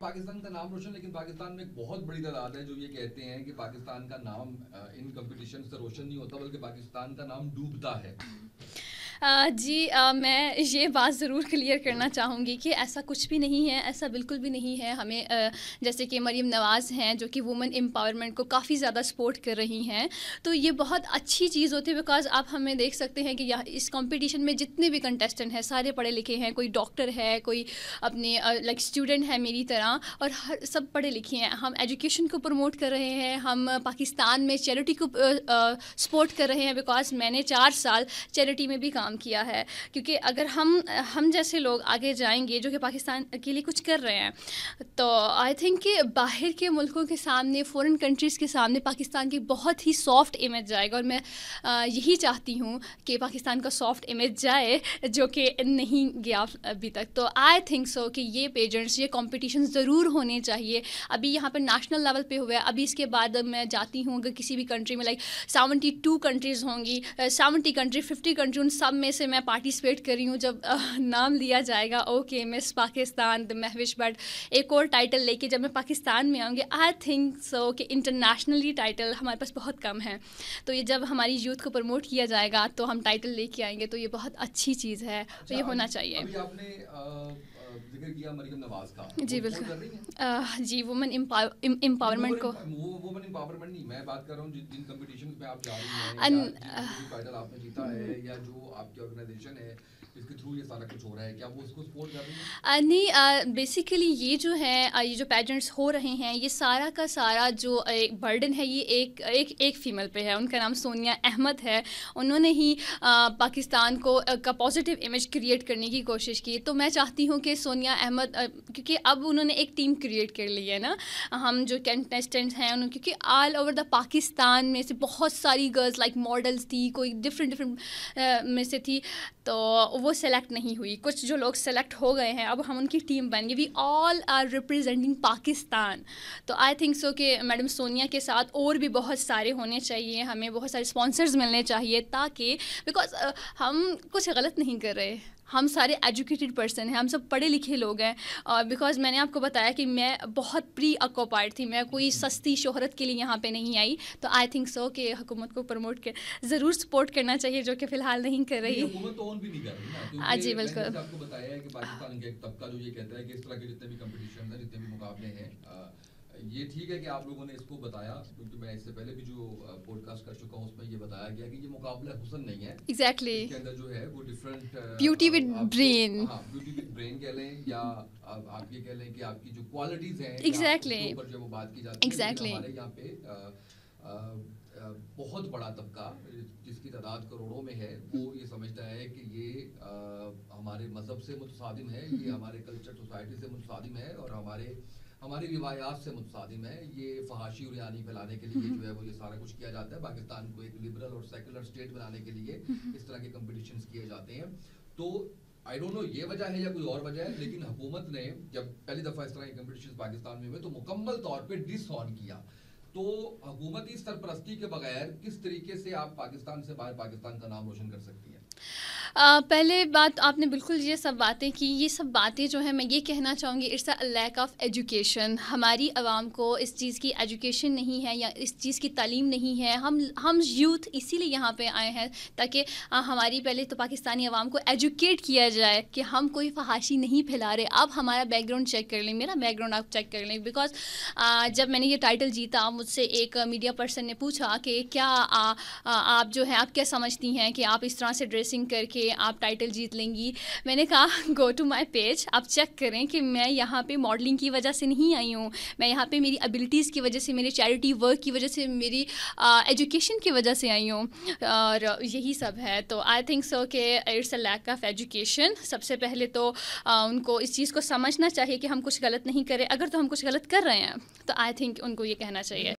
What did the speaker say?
پاکستان کا نام روشن، لیکن پاکستان میں ایک بہت بڑی تعداد ہے جو یہ کہتے ہیں کہ پاکستان کا نام ان کمپٹیشن سے روشن نہیں ہوتا بلکہ پاکستان کا نام ڈوبتا ہے. جی میں یہ بات ضرور کلیئر کرنا چاہوں گی کہ ایسا کچھ بھی نہیں ہے، ایسا بالکل بھی نہیں ہے. ہمیں جیسے کہ مریم نواز ہیں جو کہ وومن امپاورمنٹ کو کافی زیادہ سپورٹ کر رہی ہیں، تو یہ بہت اچھی چیز ہوتی ہے. بیکاز آپ ہمیں دیکھ سکتے ہیں کہ اس کمپٹیشن میں جتنے بھی کنٹیسٹنٹ ہیں سارے پڑھے لکھے ہیں. کوئی ڈاکٹر ہے، کوئی اپنے لائک اسٹوڈنٹ ہے میری طرح، اور سب پڑھے لکھے ہیں. ہم ایجوکیشن کو پروموٹ کر رہے ہیں، ہم پاکستان میں چیریٹی کو سپورٹ کر رہے ہیں. بیکاز میں نے 4 سال چیریٹی میں بھی کام کیا ہے. کیونکہ اگر ہم جیسے لوگ آگے جائیں گے جو کہ پاکستان کے لیے کچھ کر رہے ہیں، تو آئی تھنک کہ باہر کے ملکوں کے سامنے، فورن کنٹریز کے سامنے پاکستان کی بہت ہی سافٹ امیج جائے گا. اور میں یہی چاہتی ہوں کہ پاکستان کا سافٹ امیج جائے، جو کہ نہیں گیا ابھی تک. تو آئی تھنک سو کہ یہ پیجنٹس، یہ کمپٹیشن ضرور ہونے چاہیے. ابھی یہاں پر نیشنل لیول پہ ہوا ہے، ابھی اس کے بعد میں جاتی ہوں اگر کسی بھی کنٹری میں، لائک 72 کنٹریز ہوں گی، 70 کنٹری، 50 کنٹری، ان سب میں سے میں پارٹیسپیٹ کر رہی ہوں. جب نام لیا جائے گا اوکے مس پاکستان مہوش بٹ ایک اور ٹائٹل لے کے جب میں پاکستان میں آؤں گی، آئی تھنک سو کہ انٹرنیشنلی ٹائٹل ہمارے پاس بہت کم ہے. تو یہ جب ہماری یوتھ کو پروموٹ کیا جائے گا تو ہم ٹائٹل لے کے آئیں گے، تو یہ بہت اچھی چیز ہے، تو یہ ہونا چاہیے. ابھی آپ نے ذکر کیا مریم نواز کا، جی بالکل. جی وومن امپاورمنٹ کو، وومن امپاورمنٹ نہیں، میں بات کر رہا ہوں جن کمپٹیشنز میں آپ جا رہی ہیں یا جو ٹائٹل آپ نے جیتا ہے یا جو آپ کی آرگنائزیشن ہے اس کے تھرو یہ سارا کچھ ہو رہا ہے، کیا وہ اس کو سپورٹ کر رہی ہیں؟ نہیں، بیسیکلی یہ جو ہے، یہ جو پیجنٹس ہو رہے ہیں، یہ سارا کا سارا جو ایک برڈن ہے یہ ایک فیمل پہ ہے. ان کا نام سونیا احمد ہے. انہوں نے ہی پاکستان کا پازیٹیو امیج کریٹ کرنے کی کوشش کی. تو میں چاہتی ہوں کہ سونیا احمد، کیونکہ اب انہوں نے ایک ٹیم کریٹ کر لی ہے نا، ہم جو کنٹیسٹنٹس ہیں کیونکہ آل اوور دا پاکستان میں سے بہت ساری گرلز لائک ماڈلس تھی، کوئی ڈفرینٹ میں سے تھی، تو وہ سلیکٹ نہیں ہوئی. کچھ جو لوگ سلیکٹ ہو گئے ہیں، اب ہم ان کی ٹیم بن گئی. وی آل آر ریپرزینٹنگ پاکستان. تو آئی تھنک سو کہ میڈم سونیا کے ساتھ اور بھی بہت سارے ہونے چاہیے، ہمیں بہت سارے اسپانسرز ملنے چاہیے، تاکہ بیکاز ہم کچھ غلط نہیں کر رہے، ہم سارے ایجوکیٹڈ پرسن ہیں، ہم سب پڑھے لکھے لوگ ہیں. بیکاز میں نے آپ کو بتایا کہ میں بہت پری آکوپائڈ تھی، میں کوئی سستی شہرت کے لیے یہاں پہ نہیں آئی. تو آئی تھنک سو کہ حکومت کو پروموٹ ضرور سپورٹ کرنا چاہیے، جو کہ فی الحال نہیں کر رہی. حکومت تو بھی نہیں کر رہی نا، جی بالکل. میں نے آپ کو بتایا ہے کہ پاکستان کا ایک طبقہ جو یہ کہتا ہے کہ اس طرح کے جتنے بھی کمپٹیشن ہیں، جتنے بھی مقابلے ہیں، یہ ٹھیک ہے کہ آپ لوگوں نے اس کو بتایا، کیونکہ میں اس سے پہلے بھی جو پوڈ کاسٹ کر چکا ہوں اس میں یہ بتایا گیا کہ یہ مقابلہ حسن نہیں ہے. ایگزیکٹلی. اس کے اندر جو ہے وہ different beauty with brain, beauty with brain کہہ لیں، یا آپ یہ کہہ لیں کہ آپ کی جو کوالٹیز ہیں ایگزیکٹلی اس کے اوپر جو وہ بات کی جاتی ہے. ایگزیکٹلی. ہمارے یہاں پہ بہت بڑا طبقہ جس کی تعداد کروڑوں میں ہے، وہ یہ سمجھتا ہے کہ یہ ہمارے مذہب سے متصادم ہے، یہ ہمارے کلچر سوسائٹی سے متصادم ہے، اور ہماری روایات سے متصادم ہے. یہ فحاشی اور یعنی پھیلانے کے لیے جو ہے وہ یہ سارا کچھ کیا جاتا ہے. پاکستان کو ایک لبرل اور سیکولر اسٹیٹ بنانے کے لیے اس طرح کے کمپٹیشنز کیے جاتے ہیں. تو آئی ڈونٹ نو یہ وجہ ہے یا کوئی اور وجہ ہے، لیکن حکومت نے جب پہلی دفعہ اس طرح کے کمپٹیشنز پاکستان میں ہوئے تو مکمل طور پہ ڈس آن کیا. تو حکومتی سرپرستی کے بغیر کس طریقے سے آپ پاکستان سے باہر پاکستان کا نام روشن کر سکتی ہیں؟ پہلے بات آپ نے بالکل یہ سب باتیں کی، یہ سب باتیں جو ہیں میں یہ کہنا چاہوں گی it's a lack of education. ہماری عوام کو اس چیز کی ایجوکیشن نہیں ہے یا اس چیز کی تعلیم نہیں ہے. ہم یوتھ اسی لیے یہاں پہ آئے ہیں تاکہ ہماری پہلے تو پاکستانی عوام کو ایجوکیٹ کیا جائے کہ ہم کوئی فحاشی نہیں پھیلا رہے. آپ ہمارا بیک گراؤنڈ چیک کر لیں، میرا بیک گراؤنڈ آپ چیک کر لیں. بیکاز جب میں نے یہ ٹائٹل جیتا، مجھ سے ایک میڈیا پرسن نے پوچھا کہ کیا آپ جو ہیں آپ کیا سمجھتی ہیں کہ آپ اس طرح سے ڈریسنگ کر کے آپ ٹائٹل جیت لیں گی. میں نے کہا گو ٹو مائی پیج، آپ چیک کریں کہ میں یہاں پہ ماڈلنگ کی وجہ سے نہیں آئی ہوں، میں یہاں پہ میری ابیلٹیز کی وجہ سے، میری چیریٹی ورک کی وجہ سے، میری ایجوکیشن کی وجہ سے آئی ہوں، اور یہی سب ہے. تو آئی تھنک سو کہ it's a lack of education. سب سے پہلے تو ان کو اس چیز کو سمجھنا چاہیے کہ ہم کچھ غلط نہیں کریں. اگر تو ہم کچھ غلط کر رہے ہیں تو آئی تھنک ان کو یہ کہنا چاہیے.